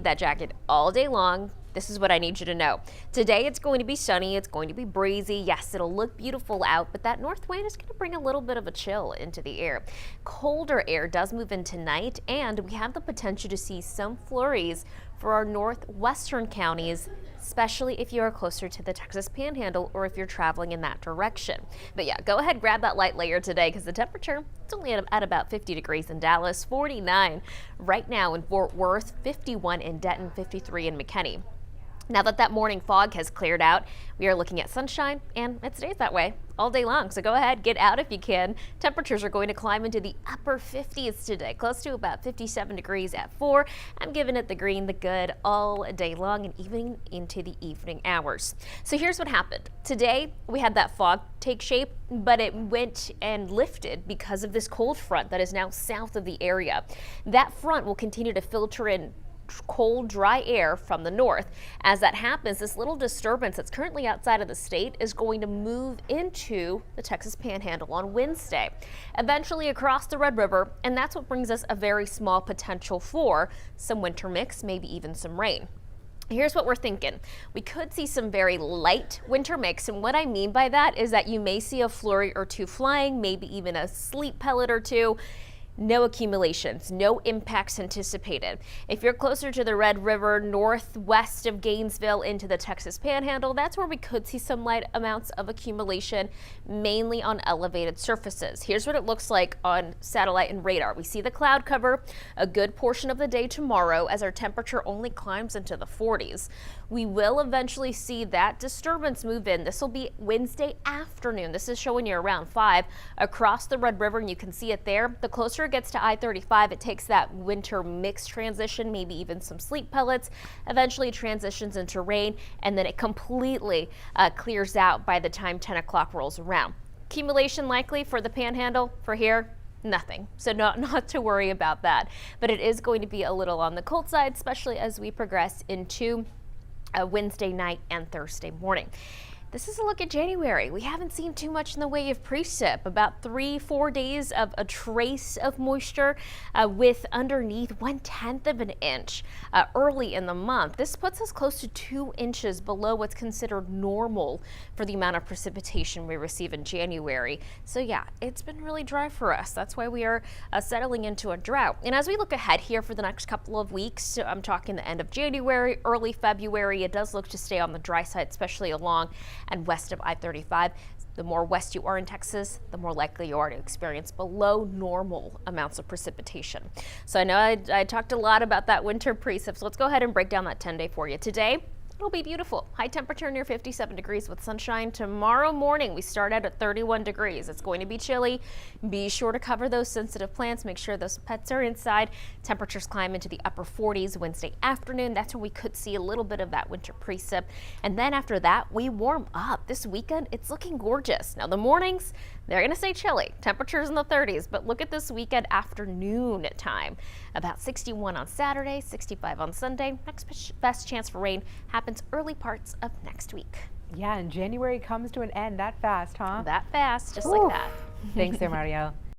That jacket all day long. This is what I need you to know. Today it's going to be sunny, it's going to be breezy. Yes, it'll look beautiful out, but that north wind is going to bring a little bit of a chill into the air. Colder air does move in tonight, and we have the potential to see some flurries for our northwestern counties, especially if you are closer to the Texas Panhandle or if you're traveling in that direction. But yeah, go ahead, grab that light layer today because the temperature, it's only at about 50 degrees in Dallas, 49 right now in Fort Worth, 51 in Denton, 53 in McKinney. Now that morning fog has cleared out, we are looking at sunshine, and it stays that way all day long. So go ahead, get out if you can. Temperatures are going to climb into the upper 50s today, close to about 57 degrees at 4. I'm giving it the green, the good all day long and even into the evening hours. So here's what happened. Today, we had that fog take shape, but it went and lifted because of this cold front that is now south of the area. That front will continue to filter in cold, dry air from the north. As that happens, this little disturbance that's currently outside of the state is going to move into the Texas Panhandle on Wednesday, eventually across the Red River, and that's what brings us a very small potential for some winter mix, maybe even some rain. Here's what we're thinking. We could see some very light winter mix, and what I mean by that is that you may see a flurry or two flying, maybe even a sleet pellet or two. No accumulations, no impacts anticipated. If you're closer to the Red River, northwest of Gainesville into the Texas Panhandle, that's where we could see some light amounts of accumulation, mainly on elevated surfaces. Here's what it looks like on satellite and radar. We see the cloud cover a good portion of the day tomorrow as our temperature only climbs into the 40s. We will eventually see that disturbance move in. This will be Wednesday afternoon. This is showing you around 5 across the Red River, and you can see it there. The closer it gets to I-35, it takes that winter mix transition, maybe even some sleet pellets, eventually transitions into rain, and then it completely clears out by the time 10 o'clock rolls around. Accumulation likely for the Panhandle for here. Nothing. So not to worry about that. But it is going to be a little on the cold side, especially as we progress into Wednesday night and Thursday morning. This is a look at January. We haven't seen too much in the way of precip. About 3-4 days of a trace of moisture with underneath 1/10 of an inch early in the month. This puts us close to 2 inches below what's considered normal for the amount of precipitation we receive in January. So yeah, it's been really dry for us. That's why we are settling into a drought. And as we look ahead here for the next couple of weeks, so I'm talking the end of January, early February, it does look to stay on the dry side, especially along and west of I-35. The more west you are in Texas, the more likely you are to experience below normal amounts of precipitation. So I know I talked a lot about that winter precip, so let's go ahead and break down that 10-day for you. Today, it'll be beautiful. High temperature near 57 degrees with sunshine. Tomorrow morning, we start out at 31 degrees. It's going to be chilly. Be sure to cover those sensitive plants. Make sure those pets are inside. Temperatures climb into the upper 40s Wednesday afternoon. That's when we could see a little bit of that winter precip. And then after that, we warm up. This weekend, it's looking gorgeous. Now, the mornings, they're going to stay chilly. Temperatures in the 30s. But look at this weekend afternoon time. About 61 on Saturday, 65 on Sunday. Next best chance for rain happens early parts of next week. Yeah, and January comes to an end that fast, huh? That fast, just like that. Thanks there, Mario.